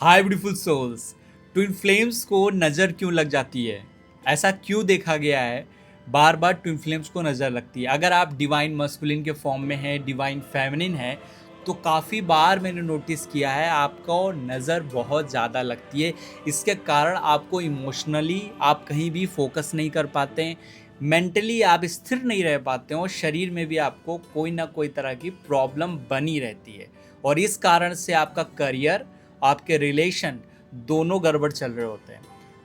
हाय beautiful souls. Twin flames को नज़र क्यों लग जाती है? ऐसा क्यों देखा गया है बार बार ट्विन फ्लेम्स को नज़र लगती है? अगर आप डिवाइन मस्कुलिन के फॉर्म में हैं, डिवाइन फेमिनिन है, तो काफ़ी बार मैंने नोटिस किया है आपको नज़र बहुत ज़्यादा लगती है। इसके कारण आपको इमोशनली आप कहीं भी फोकस नहीं कर पाते हैं, मेंटली आप स्थिर नहीं रह पाते हैं और शरीर में भी आपको कोई ना कोई तरह की प्रॉब्लम बनी रहती है। और इस कारण से आपका करियर, आपके रिलेशन दोनों गड़बड़ चल रहे होते हैं।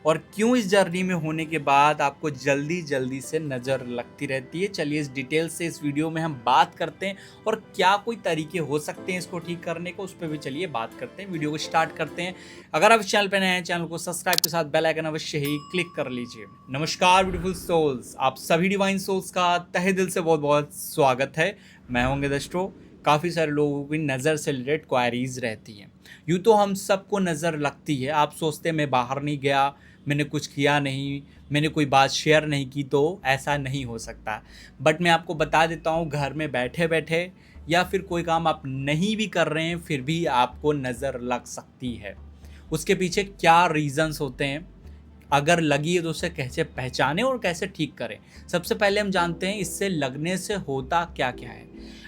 और क्यों इस जर्नी में होने के बाद आपको जल्दी जल्दी से नज़र लगती रहती है, चलिए इस डिटेल से इस वीडियो में हम बात करते हैं और क्या कोई तरीके हो सकते हैं इसको ठीक करने को, उस पर भी चलिए बात करते हैं। वीडियो को स्टार्ट करते हैं। अगर आप इस चैनल पर नए हैं, चैनल को सब्सक्राइब के साथ बेल आइकन अवश्य ही क्लिक कर लीजिए। नमस्कार ब्यूटीफुल सोल्स, आप सभी डिवाइन सोल्स का तहे दिल से बहुत बहुत स्वागत है। मैं होंगे दस्ट्रो। काफ़ी सारे लोगों की नज़र से रिलेटेड क्वारीज रहती हैं। यूँ तो हम सबको नज़र लगती है। आप सोचते हैं मैं बाहर नहीं गया, मैंने कुछ किया नहीं, मैंने कोई बात शेयर नहीं की, तो ऐसा नहीं हो सकता। बट मैं आपको बता देता हूँ, घर में बैठे बैठे या फिर कोई काम आप नहीं भी कर रहे हैं फिर भी आपको नज़र लग सकती है। उसके पीछे क्या रीज़न्स होते हैं, अगर लगी है तो उसे कैसे पहचानें और कैसे ठीक करें। सबसे पहले हम जानते हैं इससे लगने से होता क्या क्या है।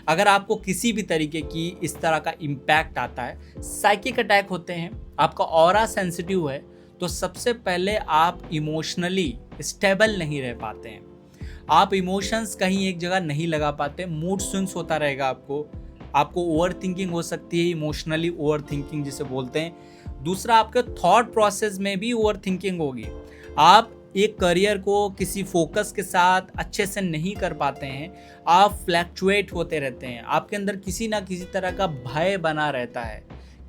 अगर आपको किसी भी तरीके की इस तरह का इम्पैक्ट आता है, साइकिक अटैक होते हैं, आपका ऑरा सेंसिटिव है, तो सबसे पहले आप इमोशनली स्टेबल नहीं रह पाते हैं। आप इमोशंस कहीं एक जगह नहीं लगा पाते, मूड स्विंग्स होता रहेगा आपको ओवर थिंकिंग हो सकती है, इमोशनली ओवर थिंकिंग जिसे बोलते हैं। दूसरा, आपके थॉट प्रोसेस में भी ओवर थिंकिंग होगी। आप एक करियर को किसी फोकस के साथ अच्छे से नहीं कर पाते हैं, आप फ्लैक्चुएट होते रहते हैं, आपके अंदर किसी ना किसी तरह का भय बना रहता है,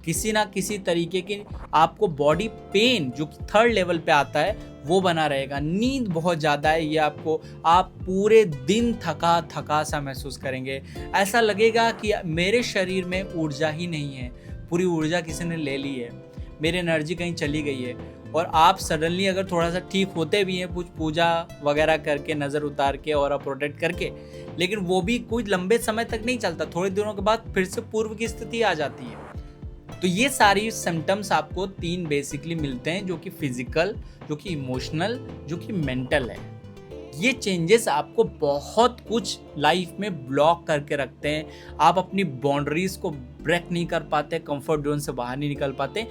किसी ना किसी तरीके की आपको बॉडी पेन जो कि थर्ड लेवल पे आता है वो बना रहेगा। नींद बहुत ज़्यादा है, ये आप पूरे दिन थका थका सा महसूस करेंगे। ऐसा लगेगा कि मेरे शरीर में ऊर्जा ही नहीं है, पूरी ऊर्जा किसी ने ले ली है, मेरी एनर्जी कहीं चली गई है। और आप सडनली अगर थोड़ा सा ठीक होते भी हैं, कुछ पूजा वगैरह करके, नज़र उतार के और प्रोटेक्ट करके, लेकिन वो भी कुछ लंबे समय तक नहीं चलता, थोड़े दिनों के बाद फिर से पूर्व की स्थिति आ जाती है। तो ये सारी सिम्टम्स आपको 3 बेसिकली मिलते हैं, जो कि फिजिकल, जो कि इमोशनल, जो कि मेंटल है। ये चेंजेस आपको बहुत कुछ लाइफ में ब्लॉक करके रखते हैं। आप अपनी बाउंड्रीज को ब्रेक नहीं कर पाते, कंफर्ट जोन से बाहर नहीं निकल पाते।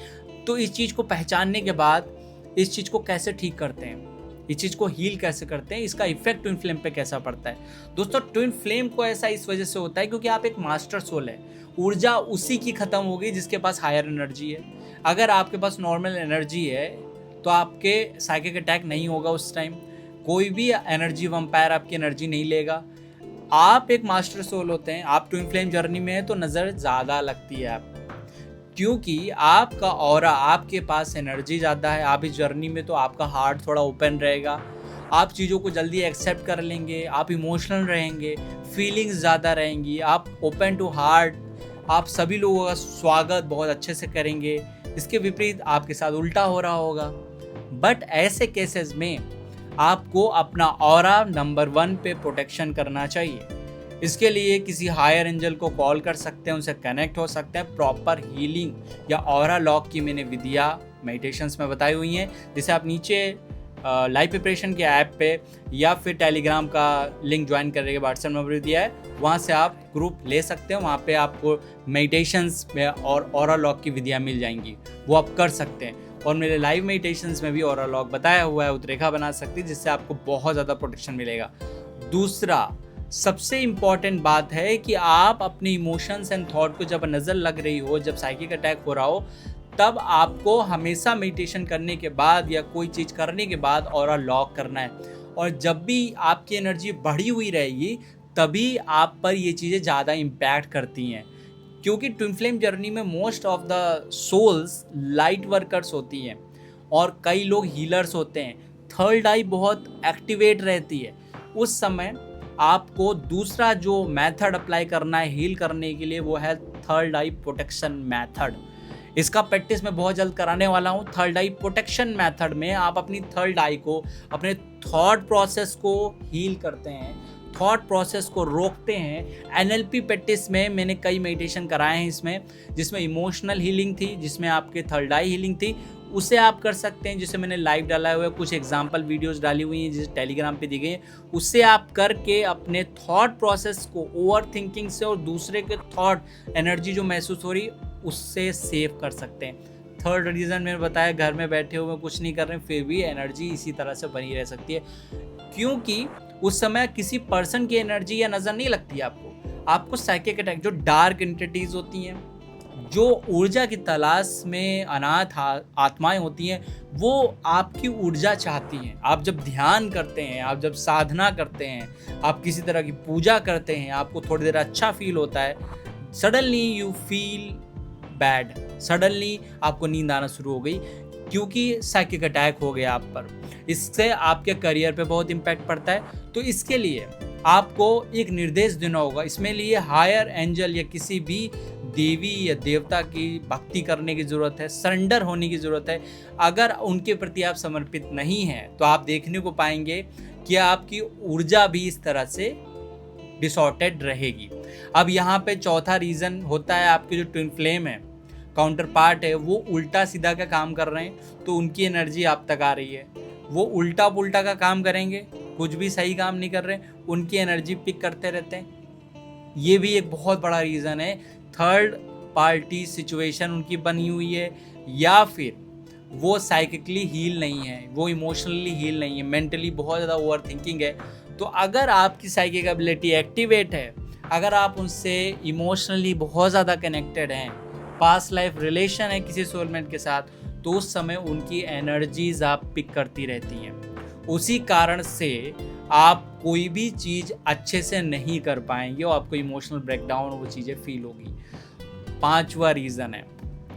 तो इस चीज़ को पहचानने के बाद इस चीज़ को कैसे ठीक करते हैं, इस चीज़ को हील कैसे करते हैं, इसका इफेक्ट ट्विन फ्लेम पे कैसा पड़ता है। दोस्तों, ट्विन फ्लेम को ऐसा इस वजह से होता है क्योंकि आप एक मास्टर सोल है। ऊर्जा उसी की खत्म होगी जिसके पास हायर एनर्जी है। अगर आपके पास नॉर्मल एनर्जी है तो आपके साइकिक अटैक नहीं होगा उस टाइम, कोई भी एनर्जी वंपायर आपकी एनर्जी नहीं लेगा। आप एक मास्टर सोल होते हैं, आप ट्विन फ्लेम जर्नी में है तो नज़र ज़्यादा लगती है आपको, क्योंकि आपका ऑरा, आपके पास एनर्जी ज़्यादा है। आप इस जर्नी में तो आपका हार्ट थोड़ा ओपन रहेगा, आप चीज़ों को जल्दी एक्सेप्ट कर लेंगे, आप इमोशनल रहेंगे, फीलिंग्स ज़्यादा रहेंगी, आप ओपन टू हार्ट, आप सभी लोगों का स्वागत बहुत अच्छे से करेंगे। इसके विपरीत आपके साथ उल्टा हो रहा होगा। बट ऐसे केसेस में आपको अपना ऑरा नंबर 1 पे प्रोटेक्शन करना चाहिए। इसके लिए किसी हायर एंजल को कॉल कर सकते हैं, उनसे कनेक्ट हो सकते हैं। प्रॉपर हीलिंग या ऑरा लॉक की मैंने विधियाँ मेडिटेशंस में बताई हुई हैं, जिसे आप नीचे लाइव प्रिपरेशन के ऐप पे या फिर टेलीग्राम का लिंक ज्वाइन करने के व्हाट्सएप नंबर दिया है, वहाँ से आप ग्रुप ले सकते हैं। वहाँ पे आपको मेडिटेशंस में और ऑरा लॉक की विधियाँ मिल जाएंगी, वो आप कर सकते हैं। और मेरे लाइव मेडिटेशंस में भी ऑरा लॉक बताया हुआ है, उत्रेखा बना सकती है, जिससे आपको बहुत ज़्यादा प्रोटेक्शन मिलेगा। दूसरा, सबसे इम्पॉर्टेंट बात है कि आप अपने इमोशंस एंड थॉट को जब नज़र लग रही हो, जब साइकिक अटैक हो रहा हो, तब आपको हमेशा मेडिटेशन करने के बाद या कोई चीज़ करने के बाद ऑरा लॉक करना है। और जब भी आपकी एनर्जी बढ़ी हुई रहेगी तभी आप पर ये चीज़ें ज़्यादा इम्पैक्ट करती हैं, क्योंकि ट्विन फ्लेम जर्नी में most of the souls light workers होती हैं और कई लोग हीलर्स होते हैं। थर्ड आई बहुत एक्टिवेट रहती है। उस समय आपको दूसरा जो मेथड अप्लाई करना है हील करने के लिए, वो है थर्ड आई प्रोटेक्शन मेथड। इसका प्रैक्टिस मैं बहुत जल्द कराने वाला हूँ। थर्ड आई प्रोटेक्शन मेथड में आप अपनी थर्ड आई को, अपने थॉट प्रोसेस को हील करते हैं। थॉट प्रोसेस को रोकते हैं। एनएलपी प्रैक्टिस में मैंने कई मेडिटेशन कराए हैं इसमें, जिसमें इमोशनल हीलिंग थी, जिसमें आपके थर्ड आई हीलिंग थी, उसे आप कर सकते हैं। जिसे मैंने लाइव डाला हुआ है, कुछ एग्जाम्पल वीडियोस डाली हुई हैं जिसे टेलीग्राम पे दी गई है, उससे आप करके अपने थॉट प्रोसेस को ओवर थिंकिंग से और दूसरे के थॉट एनर्जी जो महसूस हो रही है उससे सेव कर सकते हैं। थर्ड रीज़न मैंने बताया, घर में बैठे हुए कुछ नहीं कर रहे हैं फिर भी एनर्जी इसी तरह से बनी रह सकती है, क्योंकि उस समय किसी पर्सन की एनर्जी या नज़र नहीं लगती है आपको साइकिक अटैक, जो डार्क एंटिटीज होती हैं, जो ऊर्जा की तलाश में अनाथ आत्माएं होती हैं, वो आपकी ऊर्जा चाहती हैं। आप जब ध्यान करते हैं, आप जब साधना करते हैं, आप किसी तरह की पूजा करते हैं, आपको थोड़ी देर अच्छा फील होता है, suddenly you feel bad, suddenly आपको नींद आना शुरू हो गई, क्योंकि साइकिक अटैक हो गया आप पर। इससे आपके करियर पे बहुत इम्पैक्ट पड़ता है। तो इसके लिए आपको एक निर्देश देना होगा, इसमें लिए हायर एंजल या किसी भी देवी या देवता की भक्ति करने की ज़रूरत है, सरेंडर होने की ज़रूरत है। अगर उनके प्रति आप समर्पित नहीं हैं तो आप देखने को पाएंगे कि आपकी ऊर्जा भी इस तरह से डिसऑर्डेड रहेगी। अब यहाँ पे चौथा रीज़न होता है, आपके जो ट्विन फ्लेम है, काउंटर पार्ट है, वो उल्टा सीधा का काम कर रहे हैं, तो उनकी एनर्जी आप तक आ रही है। वो उल्टा पुल्टा का काम करेंगे, कुछ भी सही काम नहीं कर रहे, उनकी एनर्जी पिक करते रहते हैं। ये भी एक बहुत बड़ा रीज़न है। थर्ड पार्टी सिचुएशन उनकी बनी हुई है, या फिर वो साइकिकली हील नहीं है, वो इमोशनली हील नहीं है, मेंटली बहुत ज़्यादा ओवर थिंकिंग है। तो अगर आपकी साइकिक एबिलिटी एक्टिवेट है, अगर आप उनसे इमोशनली बहुत ज़्यादा कनेक्टेड हैं, पास्ट लाइफ रिलेशन है किसी सोलमेट के साथ, तो उस समय उनकी एनर्जीज आप पिक करती रहती हैं। उसी कारण से आप कोई भी चीज़ अच्छे से नहीं कर पाएंगे और आपको इमोशनल ब्रेकडाउन वो चीज़ें फील होगी। पांचवा रीज़न है,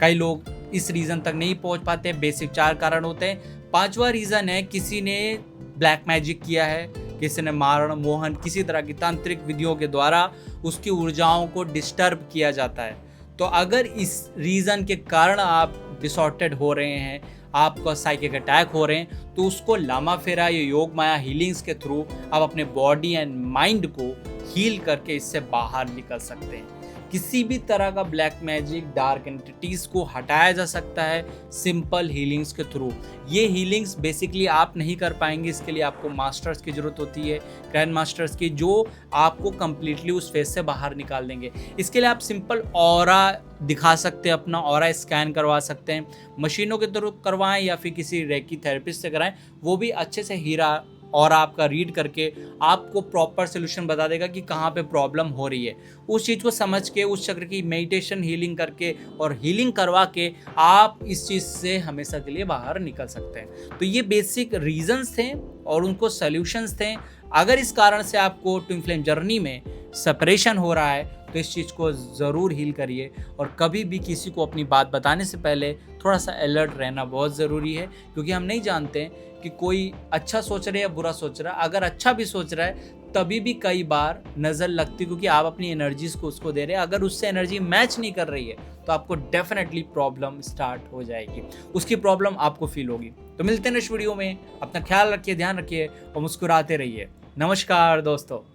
कई लोग इस रीज़न तक नहीं पहुंच पाते, बेसिक 4 कारण होते हैं। पांचवा रीज़न है, किसी ने ब्लैक मैजिक किया है, किसी ने मारण मोहन किसी तरह की तांत्रिक विधियों के द्वारा उसकी ऊर्जाओं को डिस्टर्ब किया जाता है। तो अगर इस रीज़न के कारण आप डिसऑर्डेड हो रहे हैं, आपका साइकिक अटैक हो रहे हैं, तो उसको लामा फेरा या योग माया हीलिंग्स के थ्रू आप अपने बॉडी एंड माइंड को हील करके इससे बाहर निकल सकते हैं। किसी भी तरह का ब्लैक मैजिक, डार्क एंटिटीज़ को हटाया जा सकता है सिंपल हीलिंग्स के थ्रू। ये हीलिंग्स बेसिकली आप नहीं कर पाएंगे, इसके लिए आपको मास्टर्स की ज़रूरत होती है, ग्रैंड मास्टर्स की, जो आपको कम्प्लीटली उस फेज से बाहर निकाल देंगे। इसके लिए आप सिंपल ऑरा दिखा सकते हैं, अपना ऑरा स्कैन करवा सकते हैं, मशीनों के थ्रू करवाएं या फिर किसी रेकी थेरेपिस्ट से कराएं, वो भी अच्छे से हीरा और आपका रीड करके आपको प्रॉपर सोल्यूशन बता देगा कि कहाँ पे प्रॉब्लम हो रही है। उस चीज़ को समझ के, उस चक्र की मेडिटेशन हीलिंग करके और हीलिंग करवा के आप इस चीज़ से हमेशा के लिए बाहर निकल सकते हैं। तो ये बेसिक रीजंस थे और उनको सॉल्यूशंस थे। अगर इस कारण से आपको ट्विन फ्लेम जर्नी में सेपरेशन हो रहा है तो इस चीज़ को ज़रूर हील करिए, और कभी भी किसी को अपनी बात बताने से पहले थोड़ा सा अलर्ट रहना बहुत ज़रूरी है, क्योंकि हम नहीं जानते कि कोई अच्छा सोच रहा है या बुरा सोच रहा है। अगर अच्छा भी सोच रहा है तभी भी कई बार नज़र लगती, क्योंकि आप अपनी एनर्जीज़ को उसको दे रहे हैं। अगर उससे एनर्जी मैच नहीं कर रही है तो आपको डेफिनेटली प्रॉब्लम स्टार्ट हो जाएगी, उसकी प्रॉब्लम आपको फील होगी। तो मिलते हैं नेक्स्ट वीडियो में, अपना ख्याल रखिए, ध्यान रखिए और मुस्कुराते रहिए। नमस्कार दोस्तों।